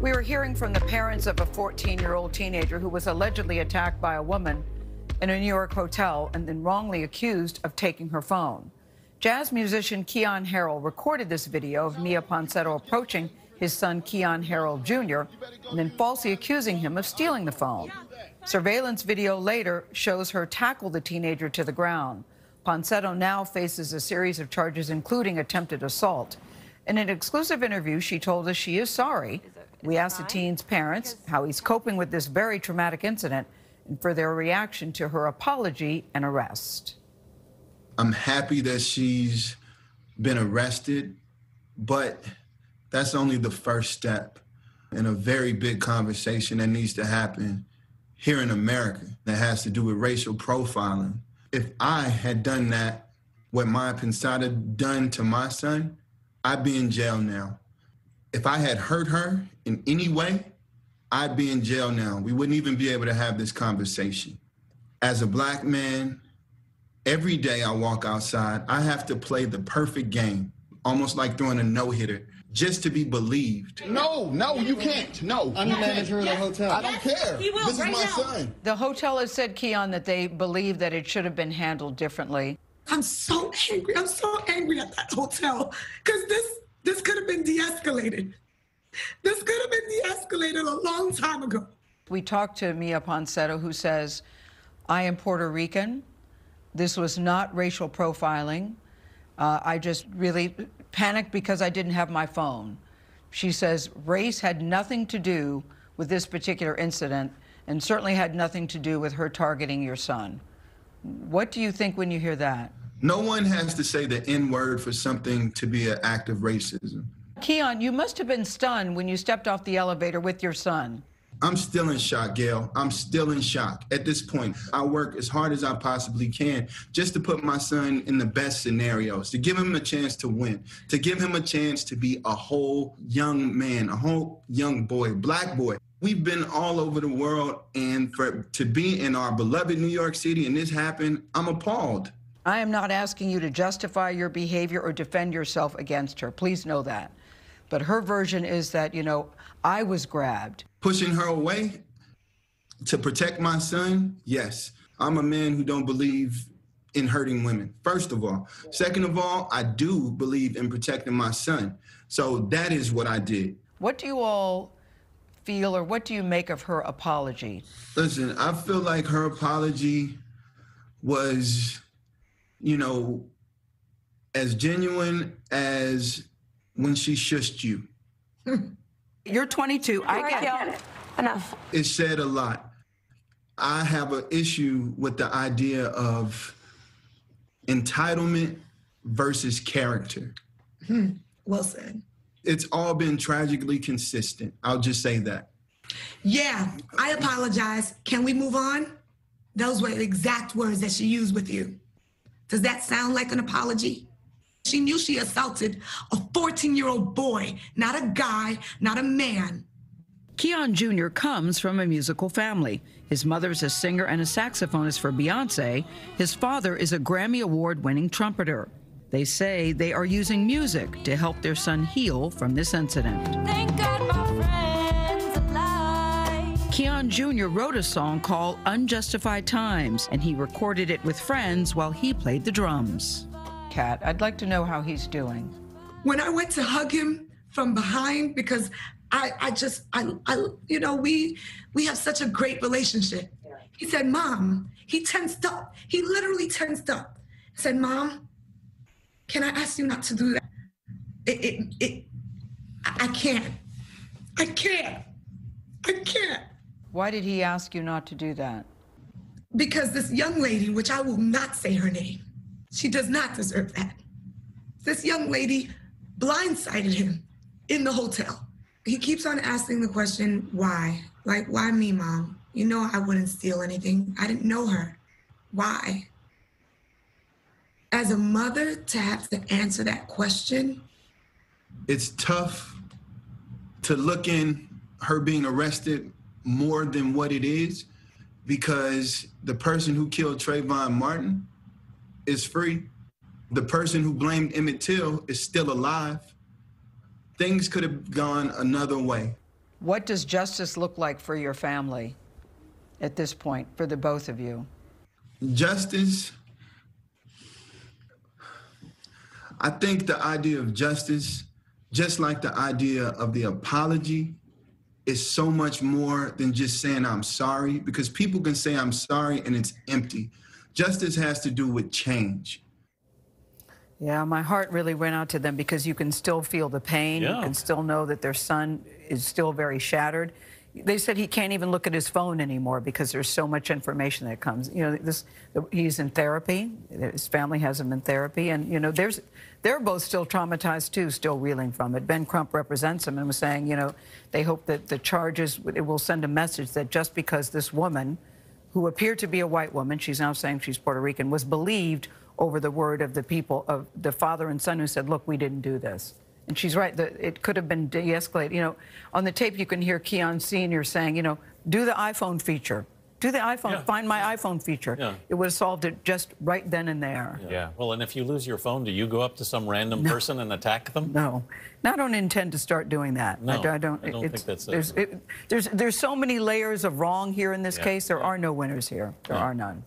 We were hearing from the parents of a 14-year-old teenager who was allegedly attacked by a woman in a New York hotel and then wrongly accused of taking her phone. Jazz musician Keyon Harrold recorded this video of Miya Ponsetto approaching his son Keyon Harrold Jr. and then falsely accusing him of stealing the phone. Surveillance video later shows her tackle the teenager to the ground. Ponsetto now faces a series of charges, including attempted assault. In an exclusive interview, she told us she is sorry. We asked the teen's parents how he's coping with this very traumatic incident and for their reaction to her apology and arrest. I'm happy that she's been arrested, but that's only the first step in a very big conversation that needs to happen here in America that has to do with racial profiling. If I had done that, what Miya Ponsetto done to my son, I'd be in jail now. If I had hurt her in any way, I'd be in jail now. We wouldn't even be able to have this conversation. As a black man, every day I walk outside, I have to play the perfect game, almost like throwing a no-hitter, just to be believed. No, you can't. No. I'm the manager of the hotel. I don't care. This is my son. The hotel has said, Keyon, that they believe that it should have been handled differently. I'm so angry. I'm so angry at that hotel because this could have been de-escalated. This could have been de-escalated a long time ago. We talked to Miya Ponsetto, who says, I am Puerto Rican. This was not racial profiling. I just really panicked because I didn't have my phone. She says race had nothing to do with this particular incident and certainly had nothing to do with her targeting your son. What do you think when you hear that? No one has to say the N-word for something to be an act of racism. Keyon, you must have been stunned when you stepped off the elevator with your son. I'm still in shock, Gayle. I'm still in shock. At this point, I work as hard as I possibly can just to put my son in the best scenarios, to give him a chance to win, to give him a chance to be a whole young man, a whole young boy, black boy. We've been all over the world, and to be in our beloved New York City and this happened, I'm appalled. I am not asking you to justify your behavior or defend yourself against her. Please know that. But her version is that, you know, I was grabbed. Pushing her away to protect my son? Yes. I'm a man who don't believe in hurting women, first of all. Second of all, I do believe in protecting my son. So that is what I did. What do you all feel, or what do you make of her apology? Listen, I feel like her apology was, you know, as genuine as when she shushed you. You're 22. I get it. Enough. It said a lot. I have an issue with the idea of entitlement versus character. Well said. It's all been tragically consistent. I'll just say that. Yeah, I apologize. Can we move on? Those were the exact words that she used with you. Does that sound like an apology? She knew she assaulted a 14-year-old boy, not a guy, not a man. Keyon Jr. comes from a musical family. His mother is a singer and a saxophonist for Beyonce. His father is a Grammy Award-winning trumpeter. They say they are using music to help their son heal from this incident. Thank God my friend's alive. Keyon Jr. wrote a song called Unjustified Times, and he recorded it with friends while he played the drums. Kat, I'd like to know how he's doing. When I went to hug him from behind, because you know, we have such a great relationship. He said, Mom, he tensed up. He literally tensed up. He said, Mom, can I ask you not to do that? I can't. Why did he ask you not to do that? Because this young lady, which I will not say her name, she does not deserve that. This young lady blindsided him in the hotel. He keeps on asking the question, why? Like, why me, Mom? You know I wouldn't steal anything. I didn't know her. Why? As a mother, to have to answer that question. It's tough to look in her being arrested more than what it is, because the person who killed Trayvon Martin is free. The person who blamed Emmett Till is still alive. Things could have gone another way. What does justice look like for your family at this point, for the both of you? Justice, I think the idea of justice, just like the idea of the apology, is so much more than just saying I'm sorry, because people can say I'm sorry and it's empty. Justice has to do with change. Yeah, my heart really went out to them because you can still feel the pain. Yeah. You can still know that their son is still very shattered. They said he can't even look at his phone anymore because there's so much information that comes. You know, he's in therapy. His family has him in therapy, and you know, they're both still traumatized too, still reeling from it. Ben Crump represents him and was saying, you know, they hope that the charges it will send a message that just because this woman, who appeared to be a white woman, she's now saying she's Puerto Rican, was believed over the word of the people, of the father and son who said, look, we didn't do this. And she's right, it could have been de-escalated. You know, on the tape you can hear Keyon Sr. saying, you know, do the iPhone feature. Do the iPhone, find my iPhone feature. Yeah. It would have solved it just right then and there. Yeah. Well, and if you lose your phone, do you go up to some random person and attack them? No. I don't intend to start doing that. No, I don't think that's there's so many layers of wrong here in this case. There are no winners here. There are none.